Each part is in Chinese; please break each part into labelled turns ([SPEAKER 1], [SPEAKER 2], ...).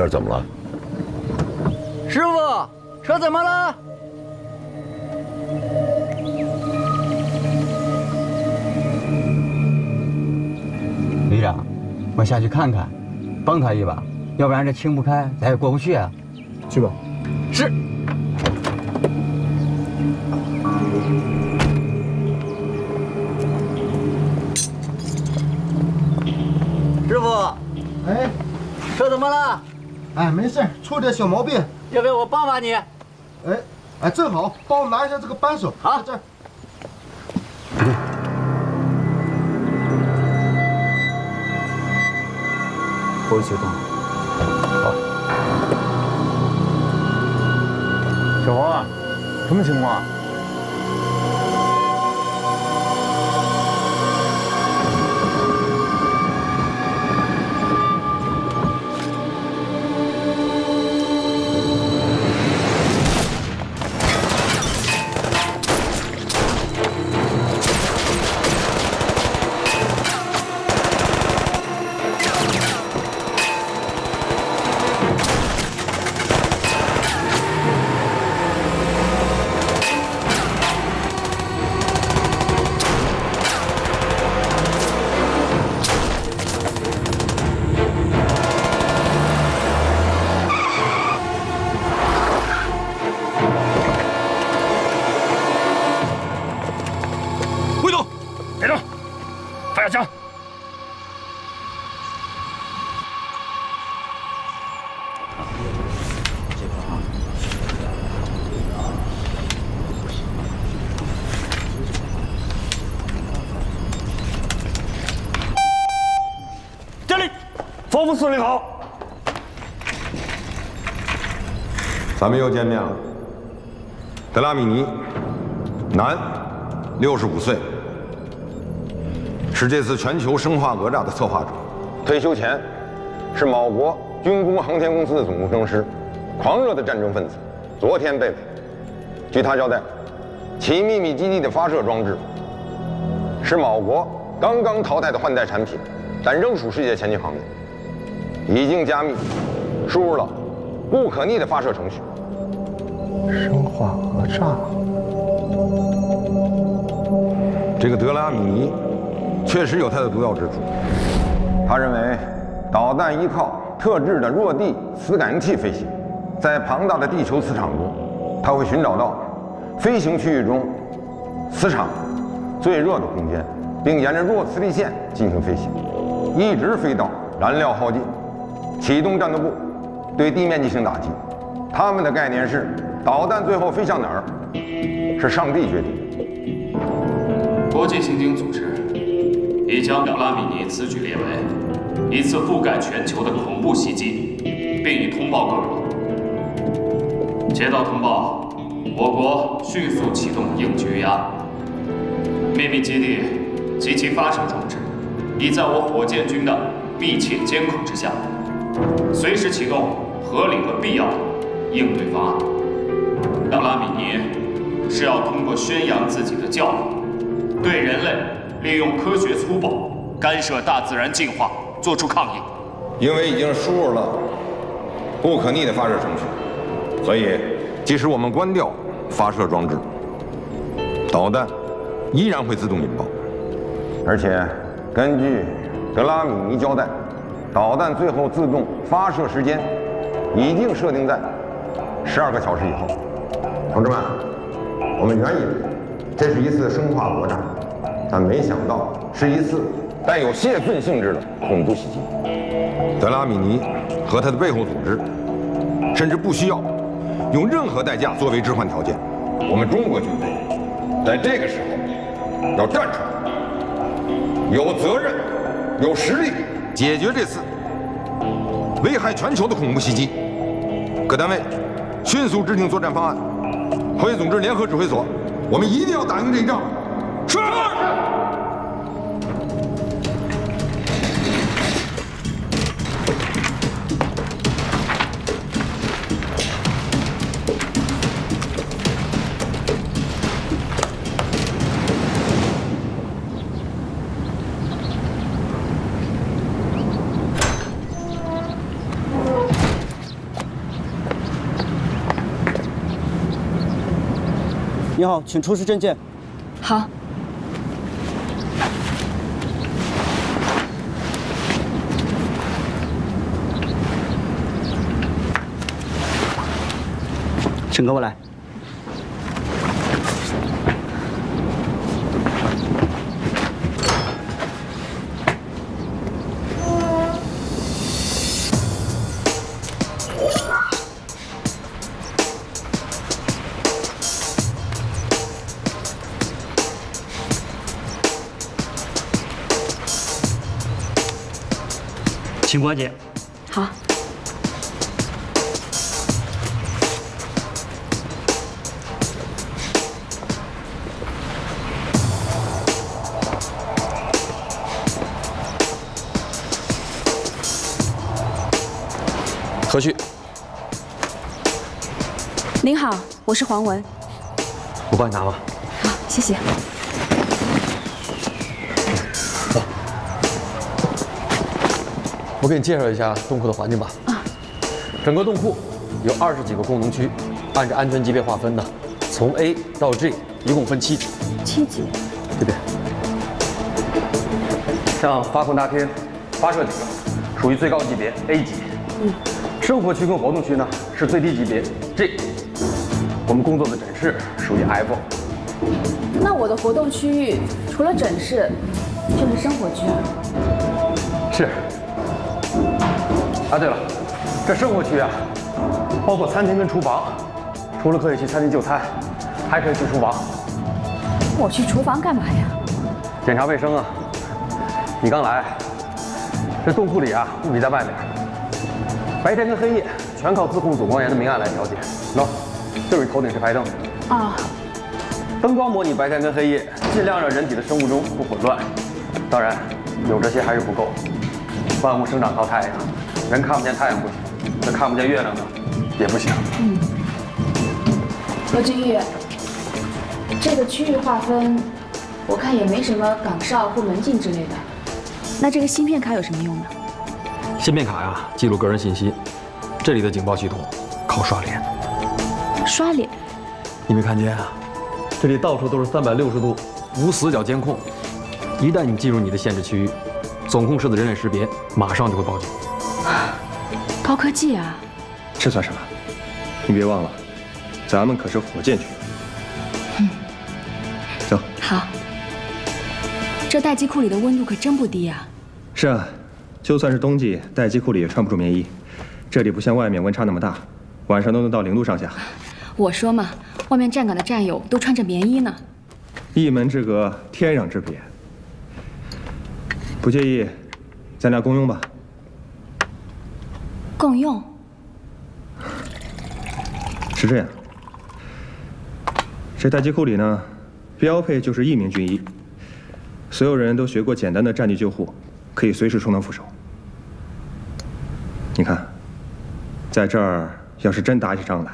[SPEAKER 1] 那儿怎么了？
[SPEAKER 2] 师傅，车怎么了？
[SPEAKER 3] 旅长，我下去看看，帮他一把，要不然这清不开，咱也过不去啊。
[SPEAKER 4] 去吧。
[SPEAKER 2] 是。师傅，
[SPEAKER 4] 哎，
[SPEAKER 2] 车怎么了？
[SPEAKER 4] 哎，没事，出点小毛病。
[SPEAKER 2] 要不要我帮帮你？
[SPEAKER 4] 哎，正好，帮我拿一下这个扳手。
[SPEAKER 2] 好
[SPEAKER 4] 在这儿。
[SPEAKER 3] 不会启动。
[SPEAKER 5] 好。小黄啊，什么情况啊？
[SPEAKER 6] 方副司令好，
[SPEAKER 1] 咱们又见面了。德拉米尼，男，65岁，是这次全球生化讹诈的策划者。退休前是某国军工航天公司的总工程师，狂热的战争分子。昨天被捕。据他交代，其秘密基地的发射装置是某国刚刚淘汰的换代产品，但仍属世界前进行业。已经加密，输入了不可逆的发射程序。
[SPEAKER 4] 生化讹诈。
[SPEAKER 1] 这个德拉米尼确实有他的独到之处。他认为，导弹依靠特制的弱地磁感应器飞行，在庞大的地球磁场中，它会寻找到飞行区域中磁场最弱的空间，并沿着弱磁力线进行飞行，一直飞到燃料耗尽。启动战斗部，对地面进行打击。他们的概念是，导弹最后飞向哪儿，是上帝决定。
[SPEAKER 7] 国际刑警组织已将德拉米尼此举列为一次覆盖全球的恐怖袭击，并已通报各国。接到通报，我国迅速启动应急预压。秘密基地及其发射装置已在我火箭军的密切监控之下。随时启动合理和必要的应对方案。德拉米尼是要通过宣扬自己的教义，对人类利用科学粗暴干涉大自然进化做出抗议。
[SPEAKER 1] 因为已经输入了不可逆的发射程序，所以即使我们关掉发射装置，导弹依然会自动引爆。而且根据德拉米尼交代，导弹最后自动发射时间已经设定在12个小时以后。同志们，我们原以为这是一次生化讹诈，但没想到是一次带有泄愤性质的恐怖袭击。德拉米尼和他的背后组织，甚至不需要用任何代价作为置换条件。我们中国军队在这个时候要站出来，有责任、有实力。解决这次危害全球的恐怖袭击，各单位迅速制定作战方案。会总支联合指挥所，我们一定要打赢这一仗。是。
[SPEAKER 8] 你好，请出示证件。
[SPEAKER 9] 好。
[SPEAKER 8] 请跟我来。
[SPEAKER 10] 请关检。
[SPEAKER 9] 好。
[SPEAKER 11] 何旭，
[SPEAKER 9] 您好，我是黄文。
[SPEAKER 11] 我帮你拿吧。
[SPEAKER 9] 好，谢谢。
[SPEAKER 11] 走。我给你介绍一下洞库的环境吧。整个洞库有20几个功能区，按照安全级别划分的，从 A 到 G 一共分7级。
[SPEAKER 9] 7级。
[SPEAKER 11] 这边，像发控大厅、发射顶属于最高级别 A 级。生活区跟活动区呢是最低级别 G。我们工作的诊室属于 F。
[SPEAKER 9] 那我的活动区域除了诊室就是生活区啊。
[SPEAKER 11] 是。啊，对了，这生活区啊，包括餐厅跟厨房，除了可以去餐厅就餐，还可以去厨房。
[SPEAKER 9] 我去厨房干嘛呀？
[SPEAKER 11] 检查卫生啊。你刚来，这洞库里啊，物理在外面。白天跟黑夜全靠自控阻光源的明暗来调节。喏，这位头顶是排灯。
[SPEAKER 9] 啊。
[SPEAKER 11] 灯光模拟白天跟黑夜，尽量让人体的生物钟不混乱。当然，有这些还是不够。万物生长靠太阳，人看不见太阳不行，那看不见月亮呢，也不行。
[SPEAKER 9] 何志玉，这个区域划分，我看也没什么岗哨或门禁之类的。那这个芯片卡有什么用呢？
[SPEAKER 11] 芯片卡呀，记录个人信息。这里的警报系统靠刷脸。
[SPEAKER 9] 刷脸？
[SPEAKER 11] 你没看见啊？这里到处都是360度无死角监控。一旦你进入你的限制区域，总控室的人脸识别马上就会报警。
[SPEAKER 9] 高科技啊！
[SPEAKER 12] 这算什么？你别忘了，咱们可是火箭军。走。
[SPEAKER 9] 好。这待机库里的温度可真不低啊。
[SPEAKER 12] 是啊。就算是冬季，待机库里也穿不住棉衣。这里不像外面温差那么大，晚上都能到0度上下。
[SPEAKER 9] 我说嘛，外面站岗的战友都穿着棉衣呢。
[SPEAKER 12] 一门之隔，天壤之别。不介意，咱俩共用吧。
[SPEAKER 9] 共用？
[SPEAKER 12] 是这样，这待机库里呢，标配就是1名军医，所有人都学过简单的战地救护，可以随时充当副手。你看，在这儿要是真打起仗来，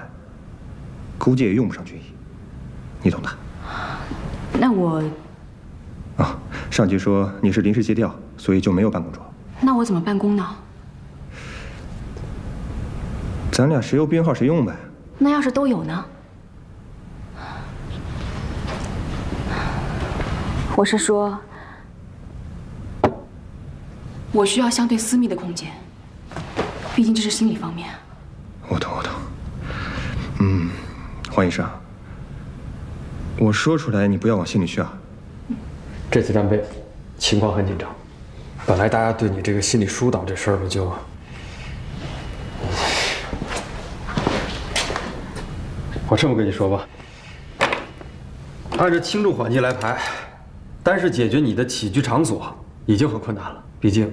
[SPEAKER 12] 估计也用不上军医，你懂的。
[SPEAKER 9] 那我……
[SPEAKER 12] 啊，上级说你是临时借调，所以就没有办公桌。
[SPEAKER 9] 那我怎么办公呢？
[SPEAKER 12] 咱俩谁有编号谁用呗。
[SPEAKER 9] 那要是都有呢？我是说，我需要相对私密的空间，毕竟这是心理方面。
[SPEAKER 12] 我懂。黄医生，我说出来你不要往心里去啊。
[SPEAKER 11] 这次战备情况很紧张，本来大家对你这个心理疏导这事儿吧，就……我这么跟你说吧，按照轻重缓急来排，单是解决你的起居场所已经很困难了。毕竟，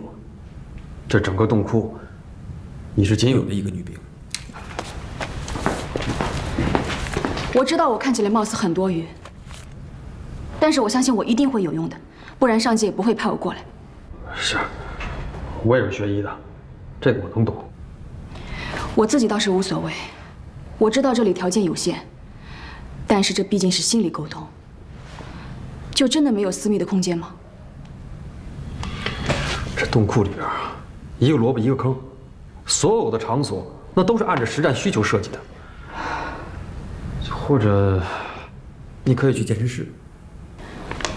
[SPEAKER 11] 这整个洞库，你是仅有的一个女兵。
[SPEAKER 9] 我知道我看起来貌似很多余，但是我相信我一定会有用的，不然上级也不会派我过来。
[SPEAKER 11] 是，我也是学医的，这个我能懂。
[SPEAKER 9] 我自己倒是无所谓，我知道这里条件有限，但是这毕竟是心理沟通。就真的没有私密的空间吗？
[SPEAKER 11] 这洞库里边啊，一个萝卜一个坑，所有的场所那都是按照实战需求设计的。或者，你可以去健身室，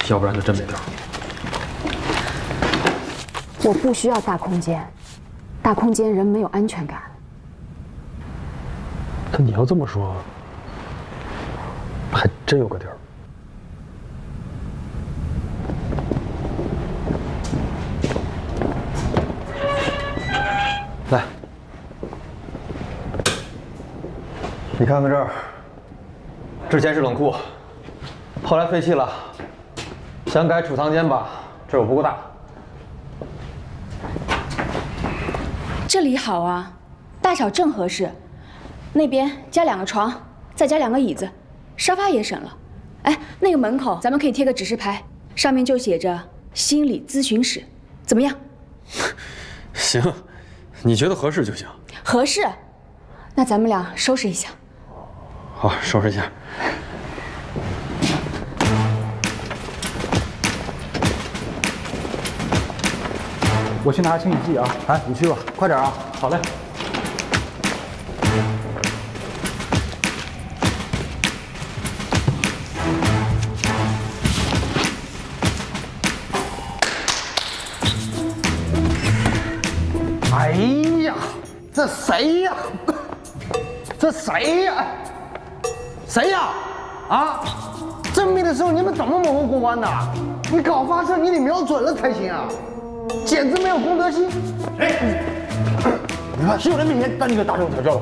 [SPEAKER 11] 要不然就真没招。
[SPEAKER 9] 我不需要大空间，大空间人没有安全感。
[SPEAKER 5] 那你要这么说，还真有个地儿。来，你看看这儿，之前是冷库，后来废弃了，想改储藏间吧，这儿又不够大。
[SPEAKER 9] 这里好啊，大小正合适。那边加2个床，再加2个椅子，沙发也省了。哎，那个门口咱们可以贴个指示牌，上面就写着“心理咨询室”，怎么样？
[SPEAKER 11] 行，你觉得合适就行。
[SPEAKER 9] 合适，那咱们俩收拾一下。
[SPEAKER 11] 好，收拾一下。
[SPEAKER 5] 我去拿清洗剂啊！哎，你去吧，快点啊！好嘞。哎呀，这谁呀？这谁呀？谁呀？啊！证明的时候你们怎么模糊过关的？你搞发射你得瞄准了才行啊！简直没有公德心！哎，你看，所有人面前当你个大这种调教了。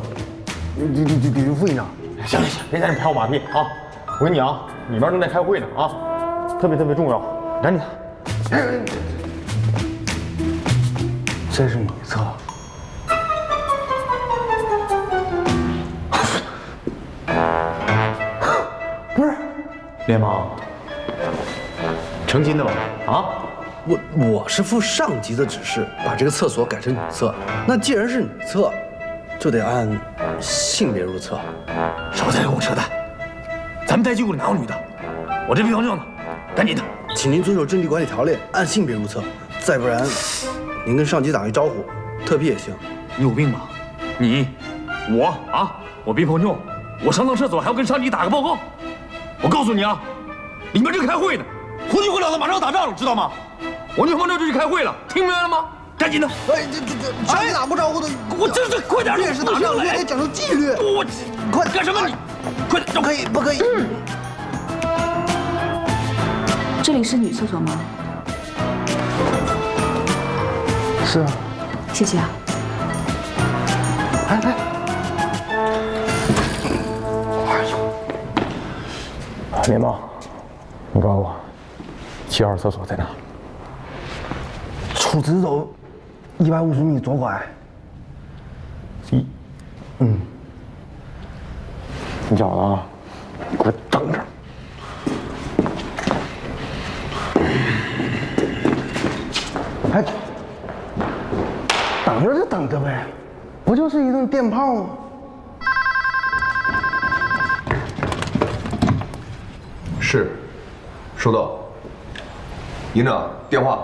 [SPEAKER 5] 李副营长，行，别在这拍我马屁啊！我跟你啊，里边正在开会呢啊，特别重要，赶紧的。这是女厕。不是，联盟，成亲的吧？啊？
[SPEAKER 4] 我是负上级的指示，把这个厕所改成女厕。那既然是女厕，就得按性别入厕。
[SPEAKER 6] 少在这跟我扯淡！咱们待机屋里哪有女的？我这备忘证呢，赶紧的。
[SPEAKER 4] 请您遵守阵地管理条例，按性别入厕。再不然，您跟上级打个招呼，特批也行。
[SPEAKER 6] 你有病吧？你，我啊，我别朋友，我上厕所还要跟上级打个报告。我告诉你啊，里面正开会呢，糊里糊涂的马上要打仗了，知道吗？我女朋友这就开会了，听明白了吗？赶紧的！
[SPEAKER 4] 哎，这上级打不招呼的，
[SPEAKER 6] 我这快点！
[SPEAKER 4] 越是打仗越得讲究纪律。
[SPEAKER 6] 我快干什么你？快点！
[SPEAKER 4] 不可以，不可以。
[SPEAKER 9] 这里是女厕所吗？
[SPEAKER 5] 是啊。
[SPEAKER 9] 谢谢啊。
[SPEAKER 5] 哎，联盟，你告诉我，72厕所在哪？
[SPEAKER 4] 出直走150米左拐。
[SPEAKER 5] 你叫了啊！你快等着。
[SPEAKER 4] 哎，等着就等着呗，不就是一顿电炮吗？
[SPEAKER 1] 是，收到。营长，电话。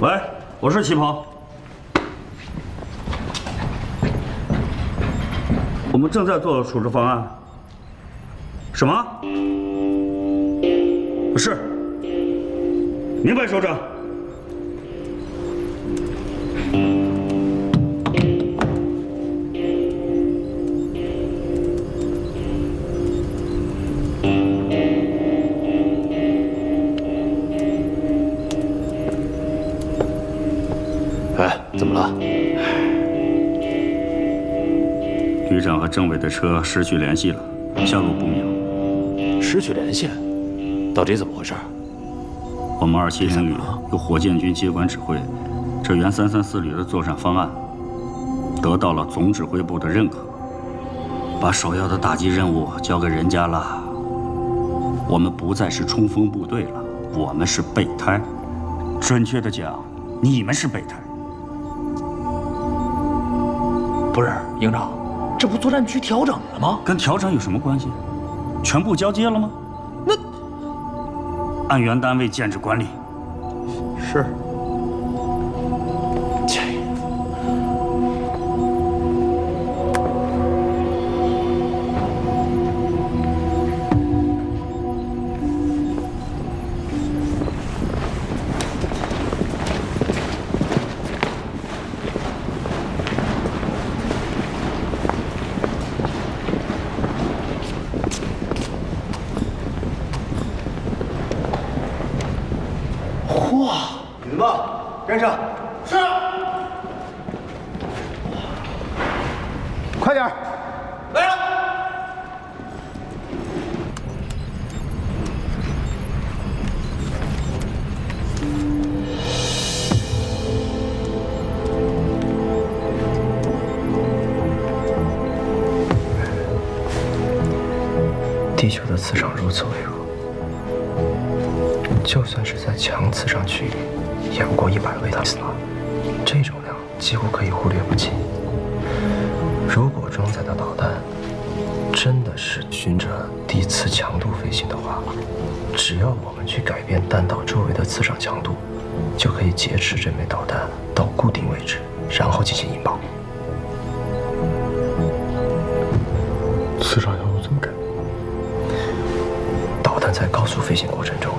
[SPEAKER 6] 喂，我是旗袍。我们正在做处置方案。什么？是。明白，首长。
[SPEAKER 7] 哎，怎么了？
[SPEAKER 6] 旅长和政委的车失去联系了，下落不明。
[SPEAKER 7] 失去联系？到底怎么回事？
[SPEAKER 6] 我们270旅由火箭军接管指挥，这原334旅的作战方案得到了总指挥部的认可，把首要的打击任务交给人家了。我们不再是冲锋部队了，我们是备胎。准确的讲，你们是备胎。
[SPEAKER 7] 不是，营长，这不作战区调整了吗？
[SPEAKER 6] 跟调整有什么关系？全部交接了吗？那按原单位建制管理。
[SPEAKER 7] 是。
[SPEAKER 5] 跟上。是。快点。来了。
[SPEAKER 4] 地球的磁场如此微弱，就算是在强磁场区域，也不过100微特斯拉，这种量几乎可以忽略不计。如果装载的导弹真的是循着低磁强度飞行的话，只要我们去改变弹道周围的磁场强度，就可以劫持这枚导弹到固定位置，然后进行引爆。
[SPEAKER 11] 磁场强度怎么改？
[SPEAKER 4] 导弹在高速飞行过程中，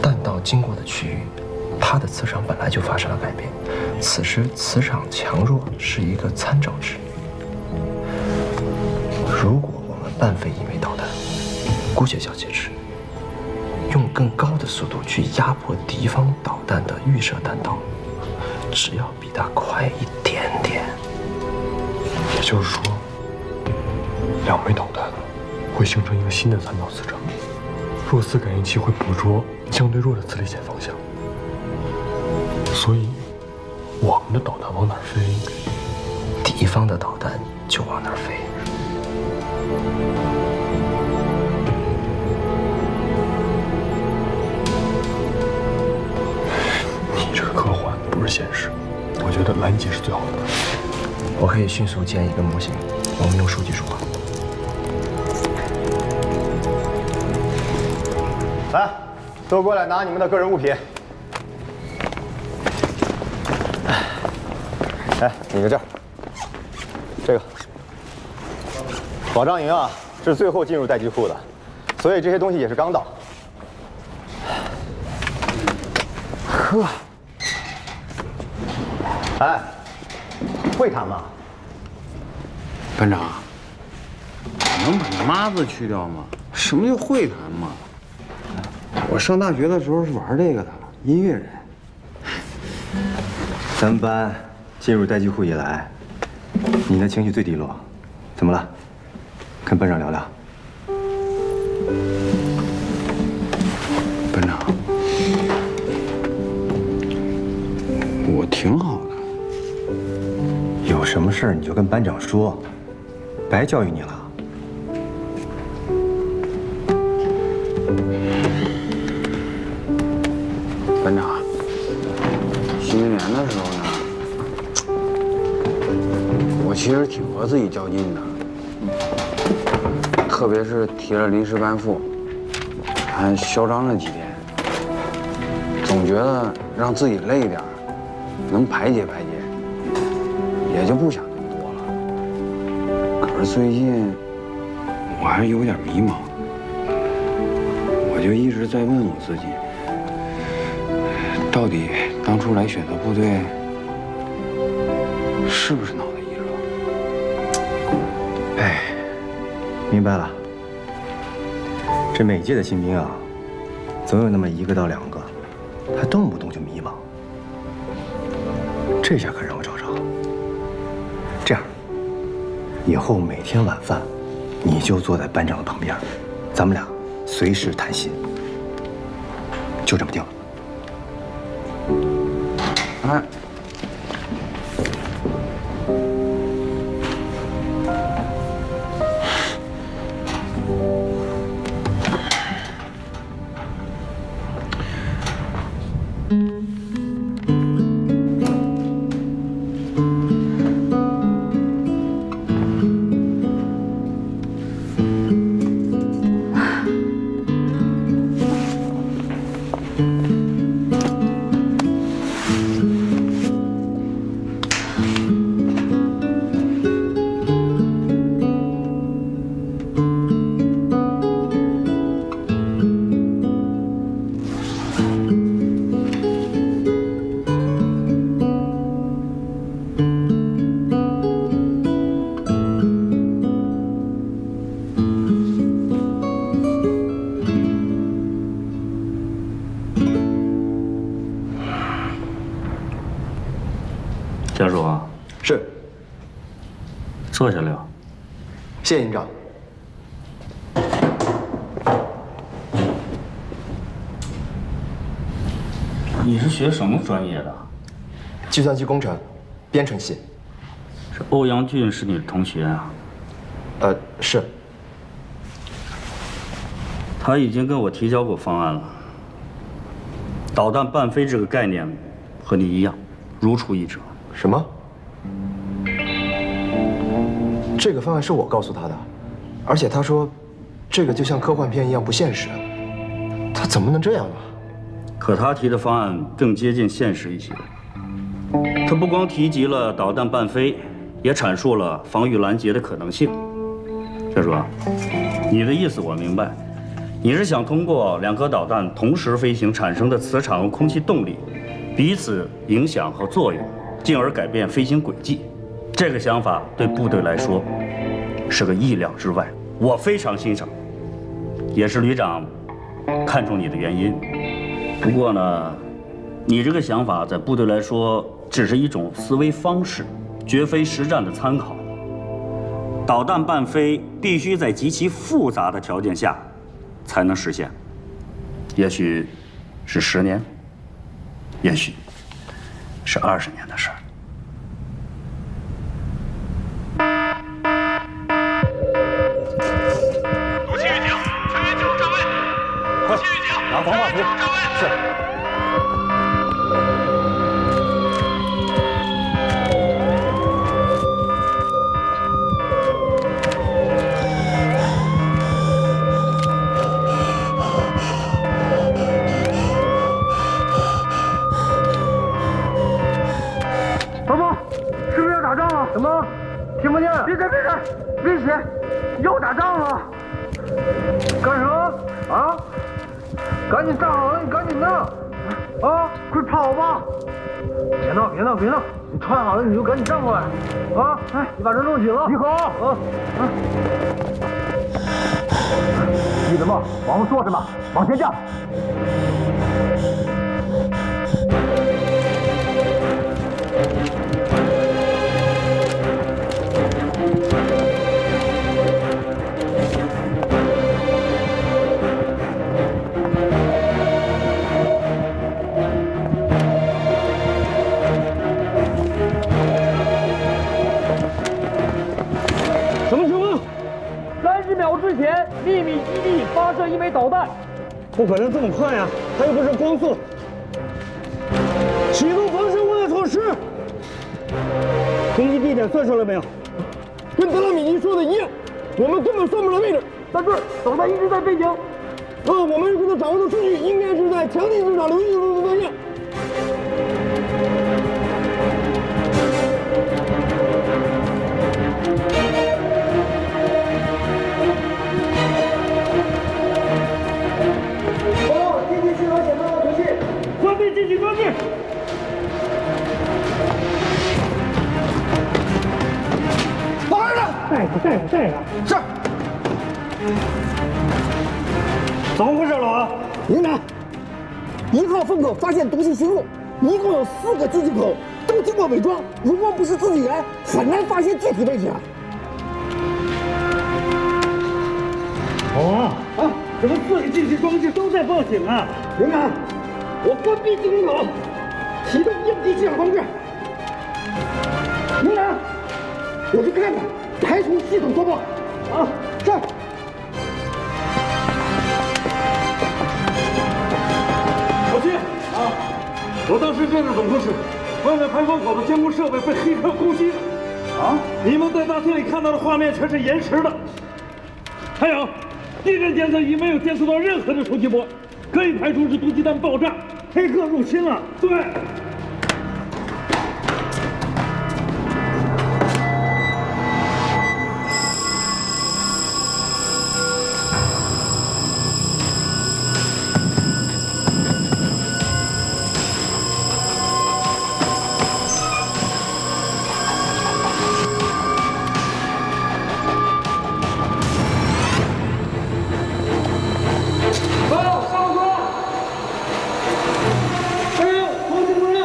[SPEAKER 4] 弹道经过的区域，它的磁场本来就发生了改变。此时磁场强弱是一个参照值。如果我们半飞一枚导弹，姑且叫劫持，用更高的速度去压迫敌方导弹的预设弹道，只要比它快一点点，
[SPEAKER 11] 也就是说，2枚导弹会形成一个新的参照磁场，弱磁感应器会捕捉相对弱的磁力线方向，所以我们的导弹往哪儿飞，
[SPEAKER 4] 敌方的导弹就往哪儿飞。
[SPEAKER 11] 你这是科幻，不是现实。我觉得拦截是最好的办法。
[SPEAKER 4] 我可以迅速建一个模型，我们用数据说话。
[SPEAKER 5] 来，都过来拿你们的个人物品。哎，你们这儿，这个保障营啊，是最后进入待机库的，所以这些东西也是刚到。呵，哎，会谈吗？
[SPEAKER 10] 班长，能把那妈字去掉吗？什么叫会谈嘛？我上大学的时候是玩这个的，音乐人。
[SPEAKER 5] 咱们班进入待机库以来，你的情绪最低落，怎么了？跟班长聊聊。
[SPEAKER 10] 班长，我挺好的。
[SPEAKER 5] 有什么事儿你就跟班长说，白教育你了。
[SPEAKER 10] 班长，新学年的时候呢，我其实挺和自己较劲的，特别是提了临时班副，还嚣张了几天，总觉得让自己累点儿，能排解排解，也就不想那么多了。可是最近，我还是有点迷茫，我就一直在问我自己。到底当初来选择部队，是不是脑袋一热？
[SPEAKER 5] 哎，明白了。这每届的新兵啊，总有那么1个到2个，还动不动就迷茫。这下可让我找着。这样，以后每天晚饭，你就坐在班长的旁边，咱们俩随时谈心。就这么定了。
[SPEAKER 10] 哎，
[SPEAKER 6] 坐下聊。
[SPEAKER 4] 谢谢营长。
[SPEAKER 6] 你是学什么专业的？
[SPEAKER 4] 计算机工程，编程系。
[SPEAKER 6] 是欧阳俊是你的同学啊？
[SPEAKER 4] 是。
[SPEAKER 6] 他已经跟我提交过方案了。导弹半飞这个概念，和你一样，如出一辙。
[SPEAKER 4] 什么？这个方案是我告诉他的，而且他说，这个就像科幻片一样不现实。他怎么能这样呢？
[SPEAKER 6] 可他提的方案更接近现实一些。他不光提及了导弹半飞，也阐述了防御拦截的可能性。这说，你的意思我明白，你是想通过两颗导弹同时飞行产生的磁场和空气动力彼此影响和作用，进而改变飞行轨迹。这个想法对部队来说是个意料之外，我非常欣赏，也是旅长看重你的原因。不过呢，你这个想法在部队来说只是一种思维方式，绝非实战的参考。导弹半飞必须在极其复杂的条件下才能实现，也许是10年，也许是20年的事儿。
[SPEAKER 13] 毒气预警，全员进入站位。毒气预警，
[SPEAKER 11] 拿防化服。是。
[SPEAKER 5] 老婆，是不是要打仗了？什么？听不见。别开，别开，别写，要打仗了。干什么？啊？赶紧站好了，你赶紧的。啊，快跑吧！别闹，别闹，别闹！你穿好了你就赶紧站过来。啊，哎，你把人弄紧了。集合。弟子们，往后坐着吧，往前站。
[SPEAKER 13] 什么情况？30秒之前，秘密基地发射1枚导弹。不可能这么快呀，它又不是光速。启动防身物的措施。攻击地点算出来没有？跟德拉米尼说的一样，我们根本算不了位置。在这儿，导弹一直在飞行。我们现在掌握的数据应该是在强地磁场流进中的方向。关闭进行装置。
[SPEAKER 5] 跑开了！
[SPEAKER 13] 带着。
[SPEAKER 5] 是。
[SPEAKER 13] 怎么回事，老王？
[SPEAKER 5] 营长，1号风口发现毒气侵入，一共有4个进气口，都经过伪装。如果不是自己人，很难发现具体位置啊。
[SPEAKER 13] 怎么4个进气装置都在报警啊？
[SPEAKER 5] 营长，我关闭进风口，启动应急气象装置。营长，我去看看，排除系统脱报。是。
[SPEAKER 13] 老七我当时这是怎么回事？外面排风口的监控设备被黑客攻击了。你们在大厅里看到的画面全是延迟的。还有，地震监测仪没有监测到任何的冲击波，可以排除是毒气弹爆炸，黑客入侵了。对。
[SPEAKER 5] 同志们，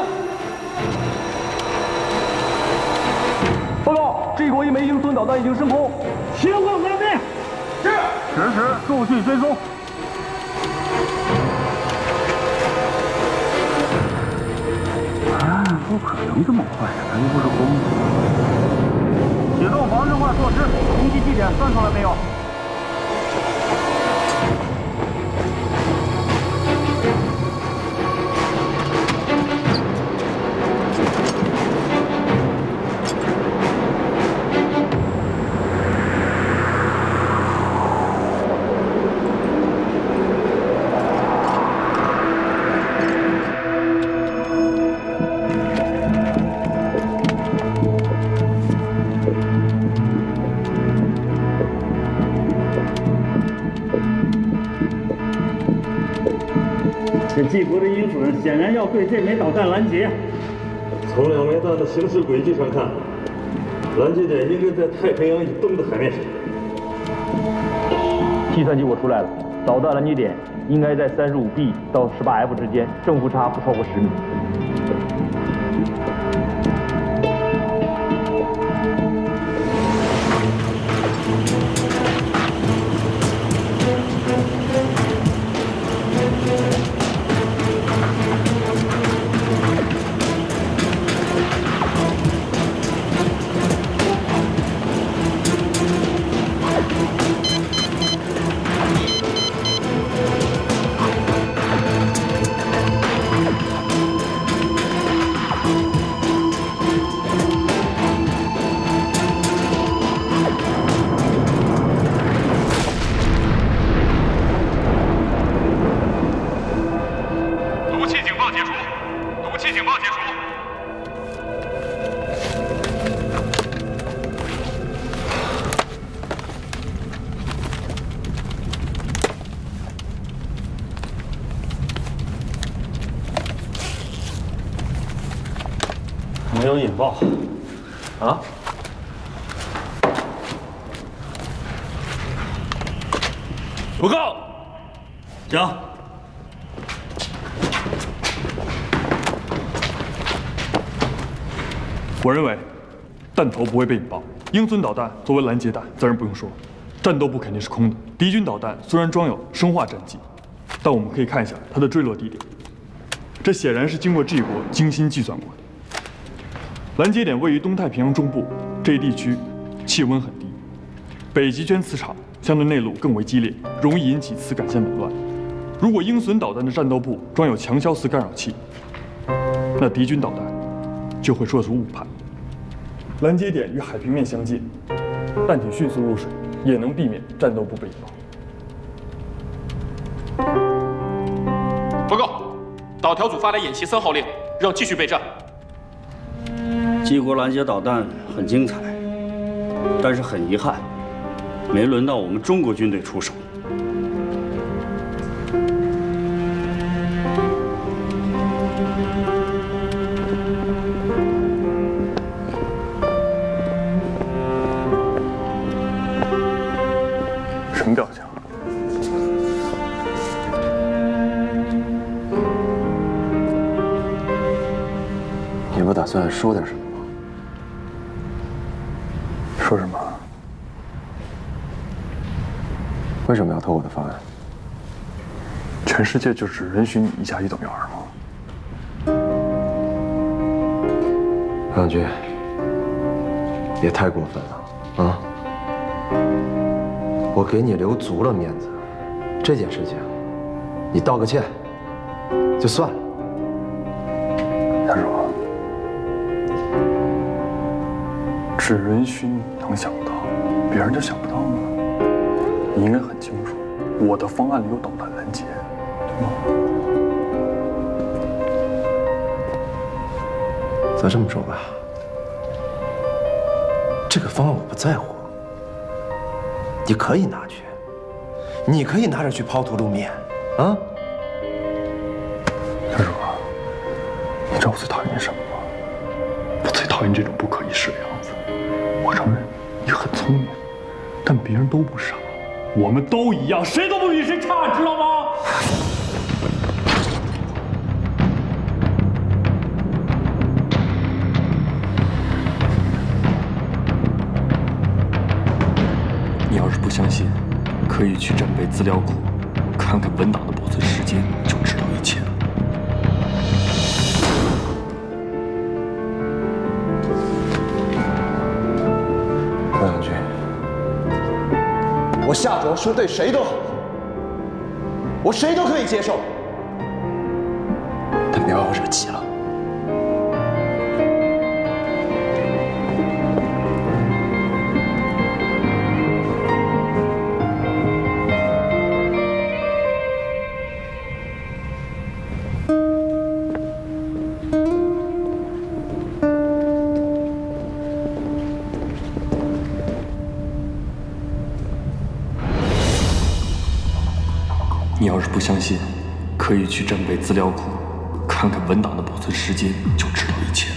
[SPEAKER 13] 报告，这国一枚鹰隼导弹已经升空，前后待命。是。实时陆续追踪。
[SPEAKER 3] 不可能这么快呀，它又不是空的。
[SPEAKER 13] 启动防震化措施，攻击地点算出来没有？这纪国的鹰隼显然要对这枚导弹拦截。
[SPEAKER 14] 从2枚弹的行驶轨迹上看，拦截点应该在太平洋以东的海面上。
[SPEAKER 13] 计算结果出来了，导弹拦截点应该在35B 到18F 之间，正负差不超过10米。
[SPEAKER 14] 没有引爆。啊？
[SPEAKER 13] 报告，
[SPEAKER 6] 讲。
[SPEAKER 13] 我认为，弹头不会被引爆。鹰隼导弹作为拦截弹，自然不用说，战斗部肯定是空的。敌军导弹虽然装有生化战机，但我们可以看一下它的坠落地点，这显然是经过 G 国精心计算过的。拦截点位于东太平洋中部，这一地区气温很低，北极圈磁场相对内陆更为激烈，容易引起磁感线紊乱。如果鹰隼导弹的战斗部装有强消磁干扰器，那敌军导弹就会做出误判。拦截点与海平面相近，弹体迅速入水，也能避免战斗部被引爆。
[SPEAKER 7] 报告，导调组发来演习3号令，让继续备战。
[SPEAKER 6] 纪国拦截导弹很精彩，但是很遗憾，没轮到我们中国军队出手。
[SPEAKER 13] 什么表情？
[SPEAKER 4] 你不打算说点什么？
[SPEAKER 13] 说什么？
[SPEAKER 4] 为什么要偷我的方案？
[SPEAKER 13] 全世界就只允许你1加1等于2吗？
[SPEAKER 4] 杨军，也太过分了啊！我给你留足了面子，这件事情你道个歉就算了。
[SPEAKER 13] 他说，只允许你能想到，别人就想不到吗？你应该很清楚，我的方案里有导弹拦截，对吗？
[SPEAKER 4] 则这么说吧，这个方案我不在乎，你可以拿去，你可以拿着去抛头露面，啊？
[SPEAKER 13] 他说，你知道我最讨厌什么吗？我最讨厌这种不可一世的样子。我承认你很聪明，但别人都不傻，我们都一样，谁都不比谁差，知道吗？
[SPEAKER 4] 是不相信，可以去战备资料库看看文档的保存时间，就知道一切了。
[SPEAKER 5] 欧阳军，我夏卓说对谁都好，我谁都可以接受，但不要让我惹急了。
[SPEAKER 4] 你要是不相信，可以去战备资料库看看文档的保存时间，就知道一切了。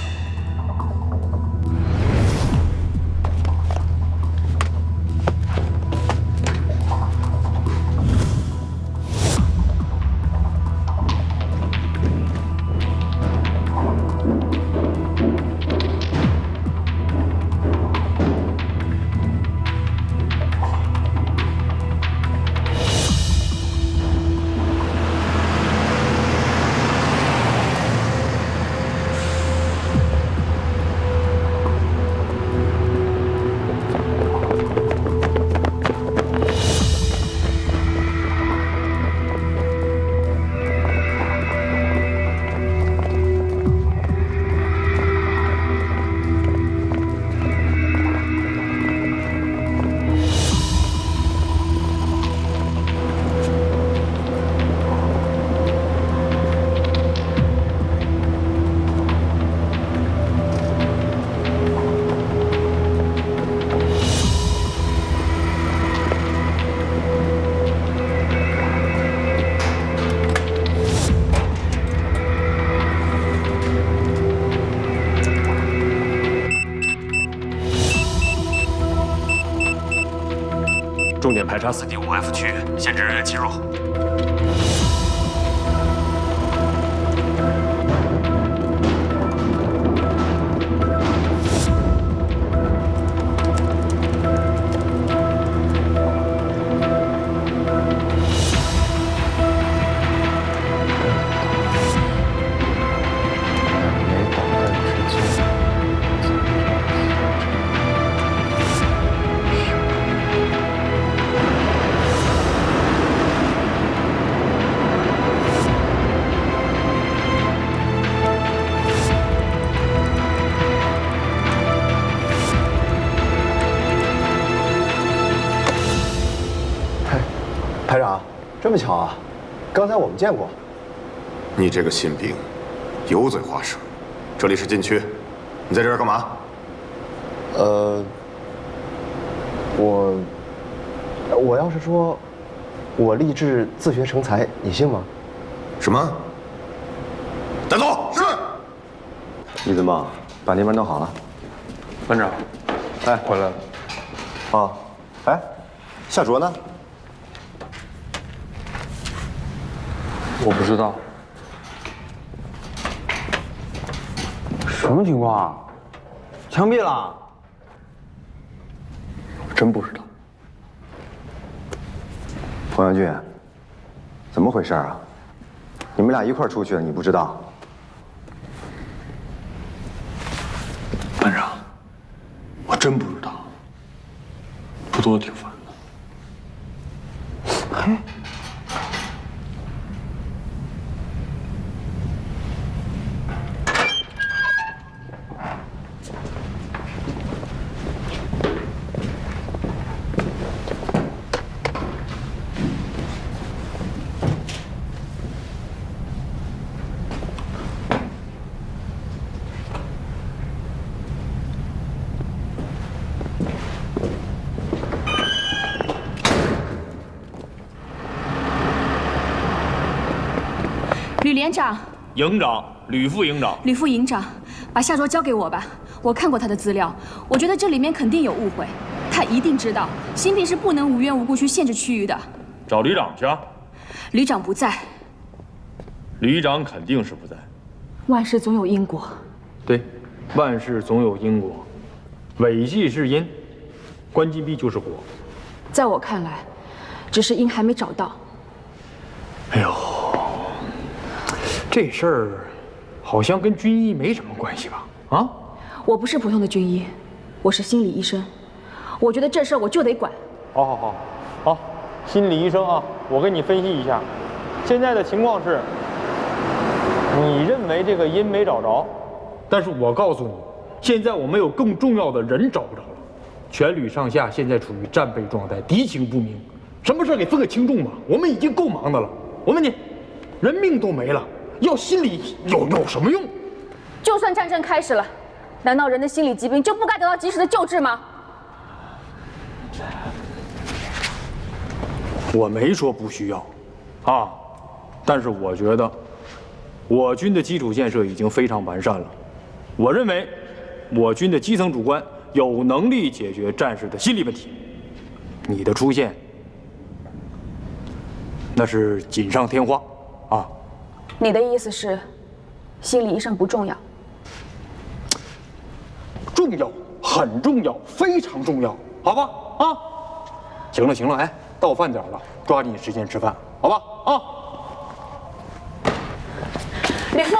[SPEAKER 7] 重点排查4D5F 区，限制人员侵入。
[SPEAKER 5] 排长，这么巧啊！刚才我们见过。
[SPEAKER 1] 你这个新兵，油嘴滑舌。这里是禁区，你在这儿干嘛？
[SPEAKER 5] 我要是说，我立志自学成才，你信吗？
[SPEAKER 1] 什么？带走。是。
[SPEAKER 12] 李子茂，把那边弄好了。班长，哎，回来了。
[SPEAKER 5] 哦，哎，夏卓呢？
[SPEAKER 10] 我不知道，什么情况啊？枪毙了？
[SPEAKER 12] 真不知道。冯阳俊，怎么回事啊？你们俩一块儿出去的，你不知道？
[SPEAKER 4] 班长，我真不知道，不多挺烦的。
[SPEAKER 5] 嘿。
[SPEAKER 9] 吕连长，
[SPEAKER 7] 营长，吕副营长，
[SPEAKER 9] 吕副营长，把夏卓交给我吧。我看过他的资料，我觉得这里面肯定有误会。他一定知道新兵是不能无缘无故去限制区域的。
[SPEAKER 7] 找旅长去啊。
[SPEAKER 9] 旅长不在。
[SPEAKER 7] 旅长肯定是不在。
[SPEAKER 9] 万事总有因果。
[SPEAKER 7] 对，万事总有因果。违纪是因，关禁闭就是果。
[SPEAKER 9] 在我看来，只是因还没找到。
[SPEAKER 15] 哎呦，这事儿好像跟军医没什么关系吧？啊？
[SPEAKER 9] 我不是普通的军医，我是心理医生。我觉得这事儿我就得管。
[SPEAKER 15] 好，心理医生啊，我给你分析一下，现在的情况是，你认为这个因没找着，但是我告诉你，现在我们有更重要的人找不着了，全旅上下现在处于战备状态，敌情不明，什么事给分个轻重嘛？我们已经够忙的了。我问你，人命都没了，要心理有什么用？
[SPEAKER 9] 就算战争开始了，难道人的心理疾病就不该得到及时的救治吗？
[SPEAKER 15] 我没说不需要，啊，但是我觉得，我军的基础建设已经非常完善了。我认为，我军的基层主官有能力解决战士的心理问题。你的出现，那是锦上添花，啊。
[SPEAKER 9] 你的意思是，心理医生不重要？
[SPEAKER 15] 重要，很重要，非常重要，好吧？啊，行了，哎，到饭点了，抓紧时间吃饭，好吧？啊。
[SPEAKER 9] 吕父。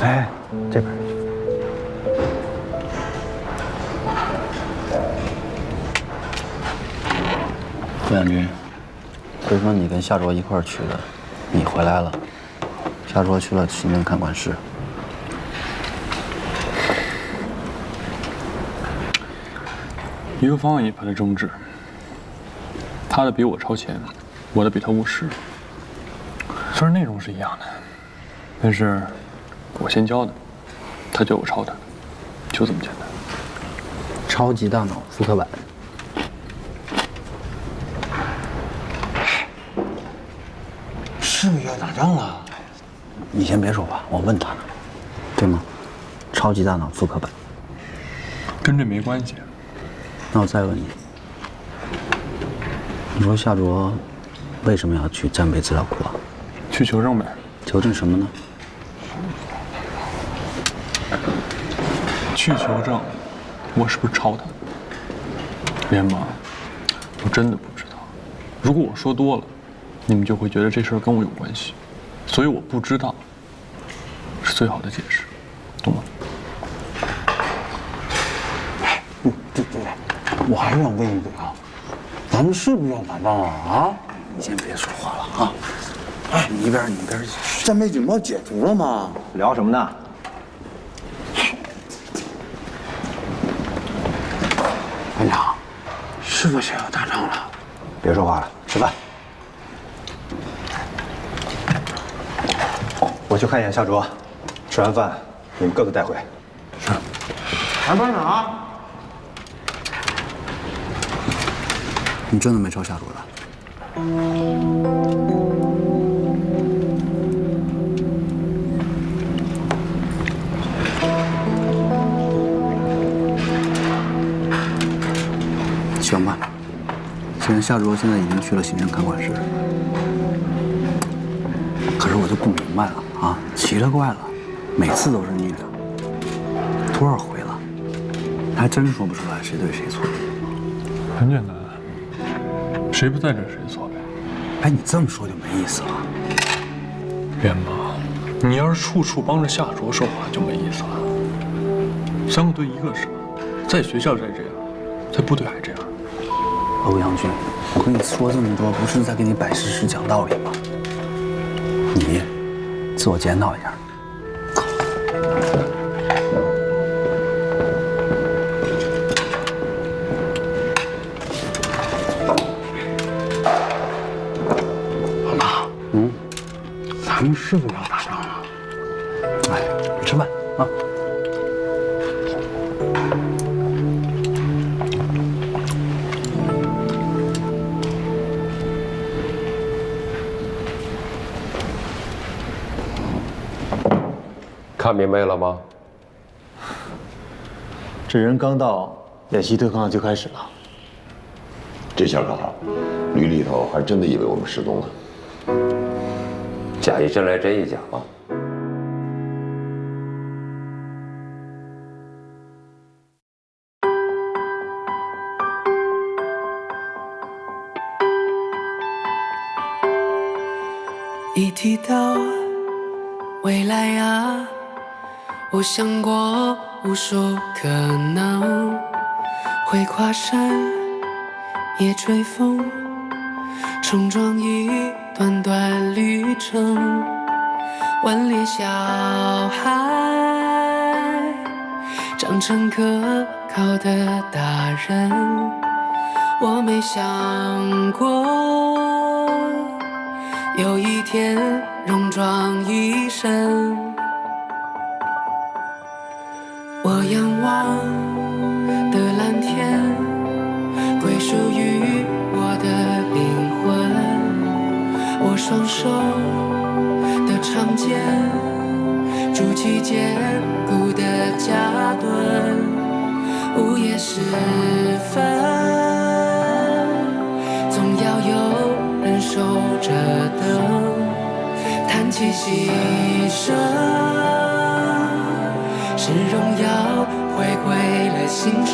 [SPEAKER 3] 哎，这边。
[SPEAKER 8] 副将军，为什么你跟夏卓一块儿去的？你回来了，夏卓去了行政看管室。
[SPEAKER 16] 一个方案一派的争执，他的比我超前，我的比他务实。虽然内容是一样的，但是我先教的，他就我抄他，就这么简单。
[SPEAKER 8] 超级大脑复刻版。
[SPEAKER 10] 是不是要打仗了？
[SPEAKER 8] 你先别说话，我问他呢，对吗？超级大脑复刻版。
[SPEAKER 16] 跟这没关系。
[SPEAKER 8] 那我再问你，你说夏卓为什么要去战备资料库啊？
[SPEAKER 16] 去求证呗。
[SPEAKER 8] 求证什么呢？
[SPEAKER 16] 去求证我是不是抄他？联盟，我真的不知道。如果我说多了，你们就会觉得这事儿跟我有关系，所以我不知道是最好的解释，懂吗？
[SPEAKER 10] 对，我还是想问一嘴啊，咱们是不是要打仗了啊？
[SPEAKER 8] 你先别说话了啊！哎，你一边
[SPEAKER 10] 战备警报解除了吗？
[SPEAKER 5] 聊什么呢？
[SPEAKER 10] 班长，是不是要打仗了？
[SPEAKER 5] 别说话了，吃饭。我去看一眼夏卓，吃完饭你们各自带回。
[SPEAKER 10] 是。韩班长，
[SPEAKER 8] 你真的没抄夏卓的？行吧，虽然夏卓现在已经去了行政看管室，可是我就不明白了啊，奇了怪了，每次都是女的，多少回了，还真说不出来谁对谁错。
[SPEAKER 16] 很简单，谁不在这谁错呗。
[SPEAKER 8] 哎，你这么说就没意思了。
[SPEAKER 16] 边妈，你要是处处帮着夏卓说话就没意思了。3个对1个是，在学校再这样，在部队还这样。
[SPEAKER 8] 欧阳军，我跟你说这么多，不是在给你摆事实讲道理吗？你自我检讨一下。
[SPEAKER 10] 老大，咱们是不是要打仗了？
[SPEAKER 8] 哎，你吃饭啊。
[SPEAKER 4] 看明白了吗？
[SPEAKER 15] 这人刚到，演习对抗就开始了。
[SPEAKER 17] 这下可好，旅里头还真的以为我们失踪了。
[SPEAKER 4] 假一真来真一假吧。
[SPEAKER 18] 一提到未来啊，我想过无数可能，会跨山也追风，冲撞一段段旅程，顽劣小孩长成可靠的大人，我没想过有一天戎装一身。我仰望的蓝天归属于我的灵魂，我双手的长剑筑起坚固的家盾，午夜时分总要有人守着灯，叹气牺牲是荣耀回归了星辰。